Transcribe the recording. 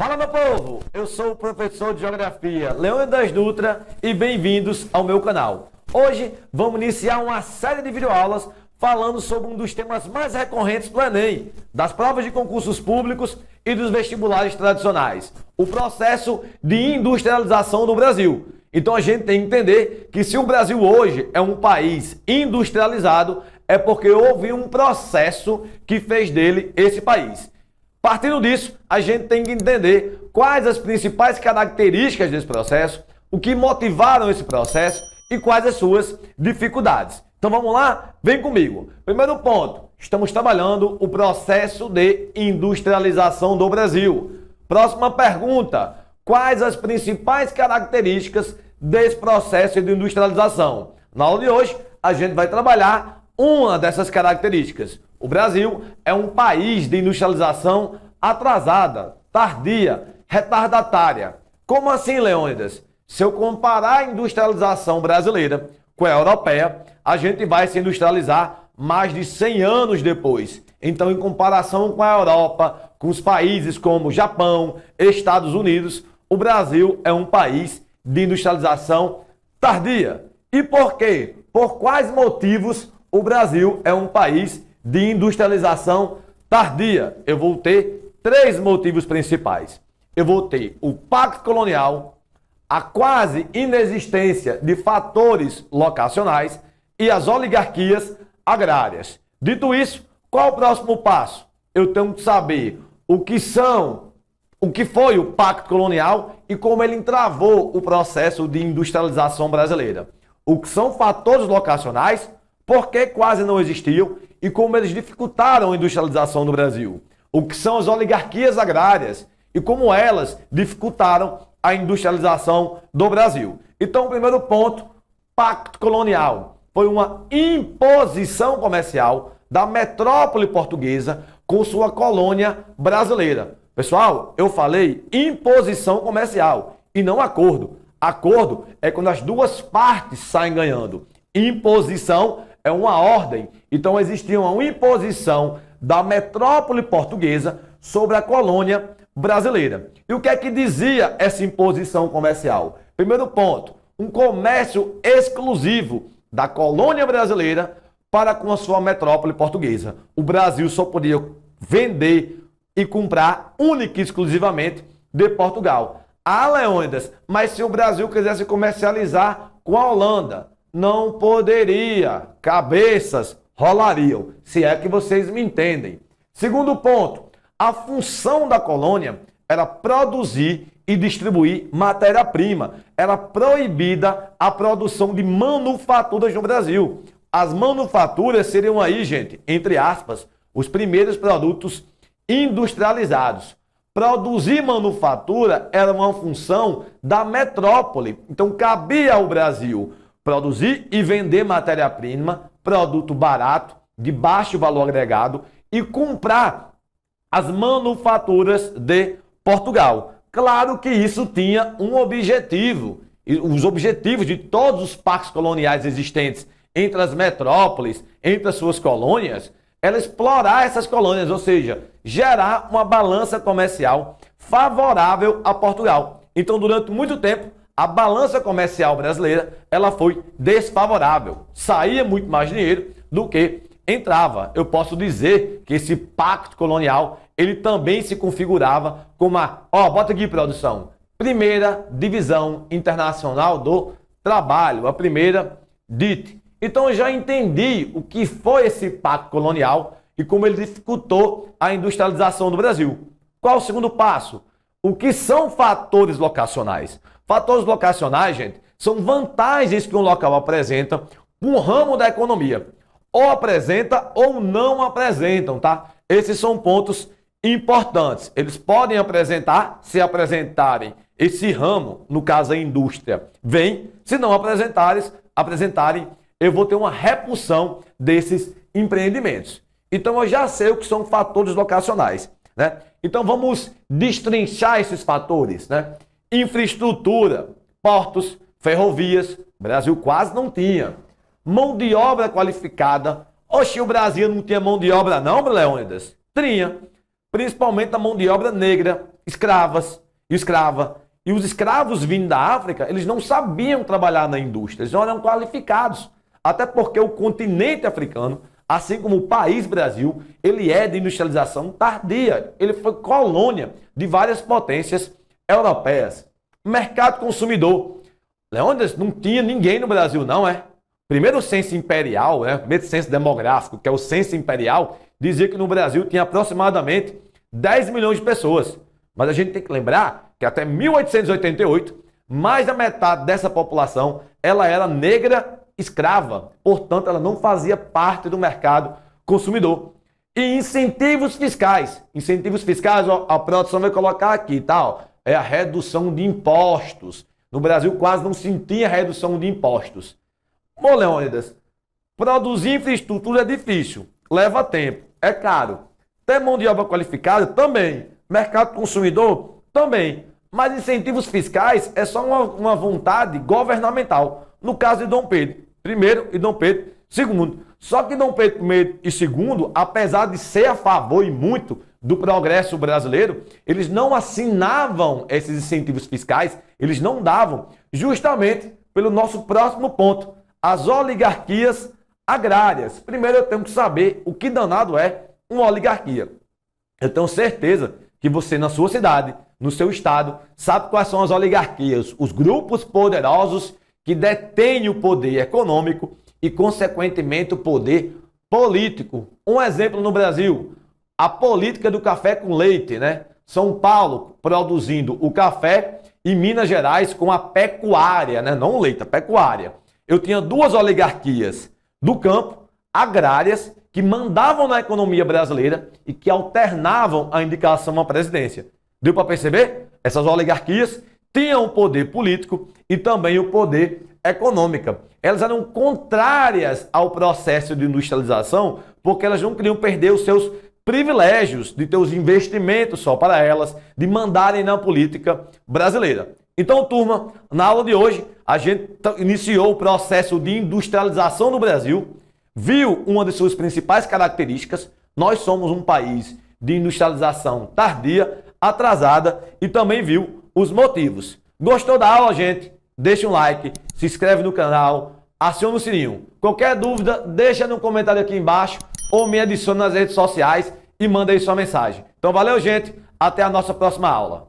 Fala, meu povo! Eu sou o professor de Geografia Leônidas Dutra e bem-vindos ao meu canal. Hoje vamos iniciar uma série de videoaulas falando sobre um dos temas mais recorrentes do Enem, das provas de concursos públicos e dos vestibulares tradicionais, o processo de industrialização do Brasil. Então a gente tem que entender que se o Brasil hoje é um país industrializado, é porque houve um processo que fez dele esse país. Partindo disso, a gente tem que entender quais as principais características desse processo, o que motivaram esse processo e quais as suas dificuldades. Então vamos lá? Vem comigo. Primeiro ponto, estamos trabalhando o processo de industrialização do Brasil. Próxima pergunta, quais as principais características desse processo de industrialização? Na aula de hoje, a gente vai trabalhar uma dessas características. O Brasil é um país de industrialização atrasada, tardia, retardatária. Como assim, Leônidas? Se eu comparar a industrialização brasileira com a europeia, a gente vai se industrializar mais de 100 anos depois. Então, em comparação com a Europa, com os países como Japão, Estados Unidos, o Brasil é um país de industrialização tardia. E por quê? Por quais motivos o Brasil é um país de industrialização tardia? Eu vou ter três motivos principais. Eu vou ter o pacto colonial, a quase inexistência de fatores locacionais e as oligarquias agrárias. Dito isso, qual o próximo passo? Eu tenho que saber o que foi o pacto colonial e como ele entravou o processo de industrialização brasileira. O que são fatores locacionais, por que quase não existiam e como eles dificultaram a industrialização do Brasil. O que são as oligarquias agrárias e como elas dificultaram a industrialização do Brasil. Então, o primeiro ponto, pacto colonial. Foi uma imposição comercial da metrópole portuguesa com sua colônia brasileira. Pessoal, eu falei imposição comercial e não acordo. Acordo é quando as duas partes saem ganhando. Imposição é uma ordem. Então existia uma imposição da metrópole portuguesa sobre a colônia brasileira. E o que é que dizia essa imposição comercial? Primeiro ponto, um comércio exclusivo da colônia brasileira para com a sua metrópole portuguesa. O Brasil só podia vender e comprar única e exclusivamente de Portugal. Ah, Leônidas, mas se o Brasil quisesse comercializar com a Holanda, não poderia. Cabeças rolariam, se é que vocês me entendem. Segundo ponto, a função da colônia era produzir e distribuir matéria-prima. Era proibida a produção de manufaturas no Brasil. As manufaturas seriam aí, gente, entre aspas, os primeiros produtos industrializados. Produzir manufatura era uma função da metrópole. Então cabia ao Brasil produzir e vender matéria-prima, produto barato, de baixo valor agregado e comprar as manufaturas de Portugal. Claro que isso tinha um objetivo. E os objetivos de todos os pactos coloniais existentes entre as metrópoles, entre as suas colônias, era explorar essas colônias, ou seja, gerar uma balança comercial favorável a Portugal. Então, durante muito tempo, a balança comercial brasileira ela foi desfavorável. Saía muito mais dinheiro do que entrava. Eu posso dizer que esse pacto colonial ele também se configurava como bota aqui, produção, primeira divisão internacional do trabalho, a primeira DIT. Então eu já entendi o que foi esse pacto colonial e como ele dificultou a industrialização do Brasil. Qual o segundo passo? O que são fatores locacionais? Fatores locacionais, gente, são vantagens que um local apresenta um ramo da economia. Ou apresenta ou não apresentam, tá? Esses são pontos importantes. Eles podem apresentar, se apresentarem esse ramo, no caso a indústria, vem. Se não apresentarem, eu vou ter uma repulsão desses empreendimentos. Então eu já sei o que são fatores locacionais, né? Então vamos destrinchar esses fatores, né? Infraestrutura, portos, ferrovias, o Brasil quase não tinha. Mão de obra qualificada. Oxe, o Brasil não tinha mão de obra não, Leônidas? Tinha. principalmente da mão de obra negra, escrava. E os escravos vindo da África, eles não sabiam trabalhar na indústria, eles não eram qualificados. Até porque o continente africano, assim como o país Brasil, ele é de industrialização tardia. Ele foi colônia de várias potências europeias. Mercado consumidor. Leônidas, não tinha ninguém no Brasil, não é? Primeiro censo imperial, primeiro censo demográfico, que é o censo imperial, dizia que no Brasil tinha aproximadamente 10 milhões de pessoas. Mas a gente tem que lembrar que até 1888, mais da metade dessa população, ela era negra escrava. Portanto, ela não fazia parte do mercado consumidor. E incentivos fiscais. Incentivos fiscais, a produção vai colocar aqui, tal. É a redução de impostos. No Brasil quase não se tinha redução de impostos. Bom, Leônidas, produzir infraestrutura é difícil, leva tempo, é caro. Ter mão de obra qualificada também. Mercado consumidor também. Mas incentivos fiscais é só uma vontade governamental. No caso de Dom Pedro I e Dom Pedro II. Só que Dom Pedro I e II, apesar de ser a favor e muito do progresso brasileiro, eles não assinavam esses incentivos fiscais, eles não davam, justamente pelo nosso próximo ponto, as oligarquias agrárias. Primeiro eu tenho que saber o que danado é uma oligarquia. Eu tenho certeza que você na sua cidade, no seu estado, sabe quais são as oligarquias, os grupos poderosos que detêm o poder econômico e, consequentemente, o poder político. Um exemplo no Brasil, a política do café com leite, né? São Paulo produzindo o café e Minas Gerais com a pecuária, né? Não o leite, a pecuária. Eu tinha duas oligarquias do campo, agrárias, que mandavam na economia brasileira e que alternavam a indicação à presidência. Deu para perceber? Essas oligarquias tinham o poder político e também o poder econômico. Elas eram contrárias ao processo de industrialização porque elas não queriam perder os seus privilégios de ter os investimentos só para elas, de mandarem na política brasileira. Então, turma, na aula de hoje, a gente iniciou o processo de industrialização do Brasil, viu uma de suas principais características. Nós somos um país de industrialização tardia, atrasada, e também viu os motivos. Gostou da aula, gente? Deixa um like, se inscreve no canal, aciona o sininho. Qualquer dúvida, deixa no comentário aqui embaixo ou me adicione nas redes sociais e manda aí sua mensagem. Então valeu, gente. Até a nossa próxima aula.